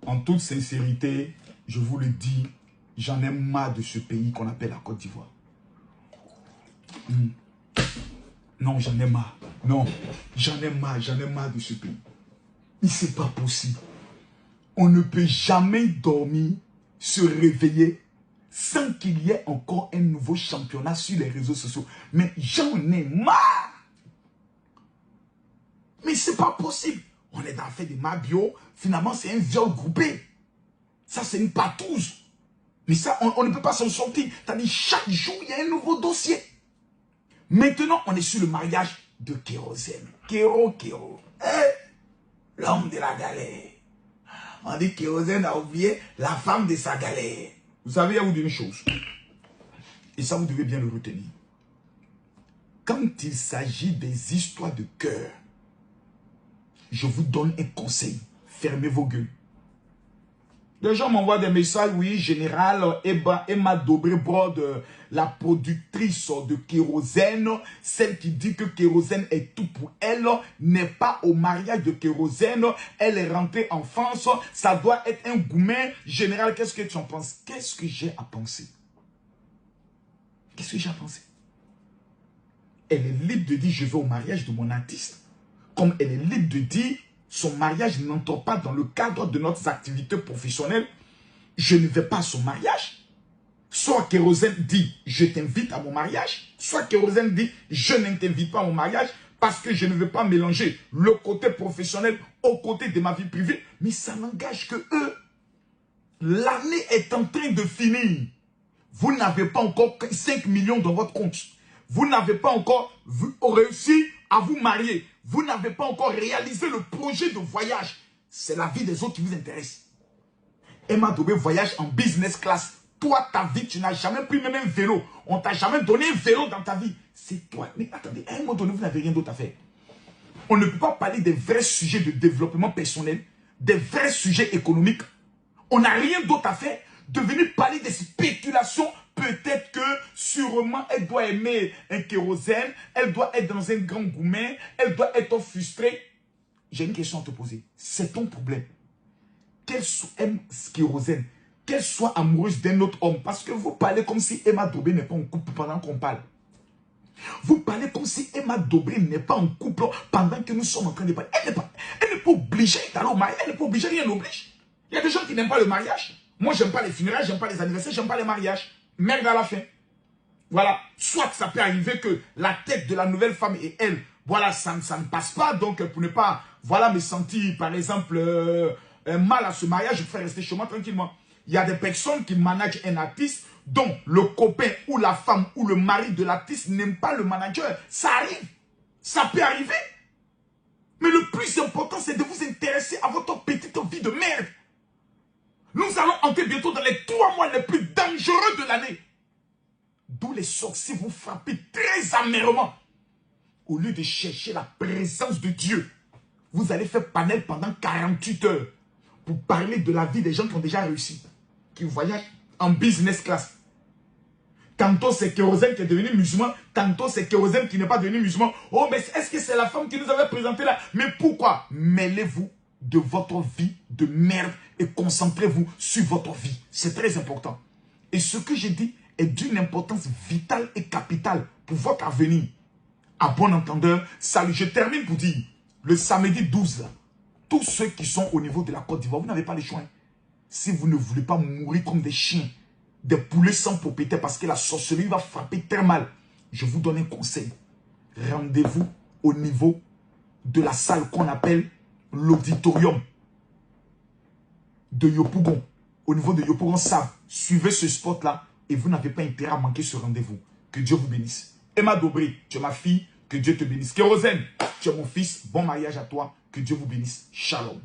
En toute sincérité, je vous le dis, j'en ai marre de ce pays qu'on appelle la Côte d'Ivoire. Non, j'en ai marre. Non, j'en ai marre de ce pays. C'est pas possible. On ne peut jamais dormir, se réveiller, sans qu'il y ait encore un nouveau championnat sur les réseaux sociaux. Mais j'en ai marre. Mais c'est pas possible. On est dans le fait de Mabio. Finalement, c'est un viol groupé. Ça, c'est une patouze. Mais ça, on ne peut pas s'en sortir. C'est-à-dire, chaque jour, il y a un nouveau dossier. Maintenant, on est sur le mariage de Kérosène. Kéro. L'homme de la galère. On dit que Kérosène a oublié la femme de sa galère. Vous savez, il y a vous dire une chose. Et ça, vous devez bien le retenir. Quand il s'agit des histoires de cœur, je vous donne un conseil. Fermez vos gueules. Les gens m'envoient des messages, oui, général, Emma Dobré-Brode, la productrice de Kérosène, celle qui dit que Kérosène est tout pour elle, n'est pas au mariage de Kérosène, elle est rentrée en France, ça doit être un gourmet. Général, qu'est-ce que tu en penses? Qu'est-ce que j'ai à penser? Qu'est-ce que j'ai à penser? Elle est libre de dire, je vais au mariage de mon artiste, comme elle est libre de dire, son mariage n'entre pas dans le cadre de notre activité professionnelle. Je ne vais pas à son mariage. Soit Kérosène dit, je t'invite à mon mariage. Soit Kérosène dit, je ne t'invite pas à mon mariage parce que je ne veux pas mélanger le côté professionnel au côté de ma vie privée. Mais ça n'engage que eux. L'année est en train de finir. Vous n'avez pas encore 5 millions dans votre compte. Vous n'avez pas encore réussi à vous marier. Vous n'avez pas encore réalisé le projet de voyage. C'est la vie des autres qui vous intéresse. Emma Dobré voyage en business class. Toi, ta vie, tu n'as jamais pris même un vélo. On t'a jamais donné un vélo dans ta vie. C'est toi. Mais attendez, à un moment donné, vous n'avez rien d'autre à faire. On ne peut pas parler des vrais sujets de développement personnel, des vrais sujets économiques. On n'a rien d'autre à faire de venir parler des spéculations. Peut-être que, sûrement, elle doit aimer un kérosène, elle doit être dans un grand gourmet, elle doit être frustrée. J'ai une question à te poser. C'est ton problème. Qu'elle aime kérosène, qu'elle soit amoureuse d'un autre homme, parce que vous parlez comme si Emma Dobré n'est pas en couple pendant qu'on parle. Vous parlez comme si Emma Dobré n'est pas en couple pendant que nous sommes en train de parler. Elle n'est pas obligée d'aller au mariage, elle n'est pas obligée, rien n'oblige. Il y a des gens qui n'aiment pas le mariage. Moi, j'aime pas les funérailles, j'aime pas les anniversaires, j'aime pas les mariages. Merde à la fin. Voilà. Soit ça peut arriver que la tête de la nouvelle femme et elle, voilà, ça ne passe pas. Donc, pour ne pas, voilà, me sentir, par exemple, mal à ce mariage, je préfère rester chez moi tranquillement. Il y a des personnes qui managent un artiste dont le copain ou la femme ou le mari de l'artiste n'aime pas le manager. Ça arrive. Ça peut arriver. Mais le plus important, c'est de vous intéresser à votre petite vie de merde. Nous allons entrer bientôt dans les 3 mois les plus dangereux de l'année. D'où les sorciers vont frapper très amèrement. Au lieu de chercher la présence de Dieu, vous allez faire panel pendant 48 heures pour parler de la vie des gens qui ont déjà réussi, qui voyagent en business class. Tantôt c'est Kérosène qui est devenu musulman, tantôt c'est Kérosène qui n'est pas devenu musulman. Oh, mais est-ce que c'est la femme qui nous avait présenté là? Mais pourquoi? Mêlez-vous de votre vie de merde et concentrez-vous sur votre vie. C'est très important. Et ce que j'ai dit est d'une importance vitale et capitale pour votre avenir. À bon entendeur, salut. Je termine pour dire, le samedi 12, là, tous ceux qui sont au niveau de la Côte d'Ivoire, vous n'avez pas le choix. Si vous ne voulez pas mourir comme des chiens, des poulets sans propriétaire, parce que la sorcellerie va frapper très mal, je vous donne un conseil. Rendez-vous au niveau de la salle qu'on appelle l'auditorium de Yopougon. Au niveau de Yopougon Save, suivez ce spot-là et vous n'avez pas intérêt à manquer ce rendez-vous. Que Dieu vous bénisse. Emma Dobré, tu es ma fille, que Dieu te bénisse. Kérosène, tu es mon fils, bon mariage à toi, que Dieu vous bénisse. Shalom.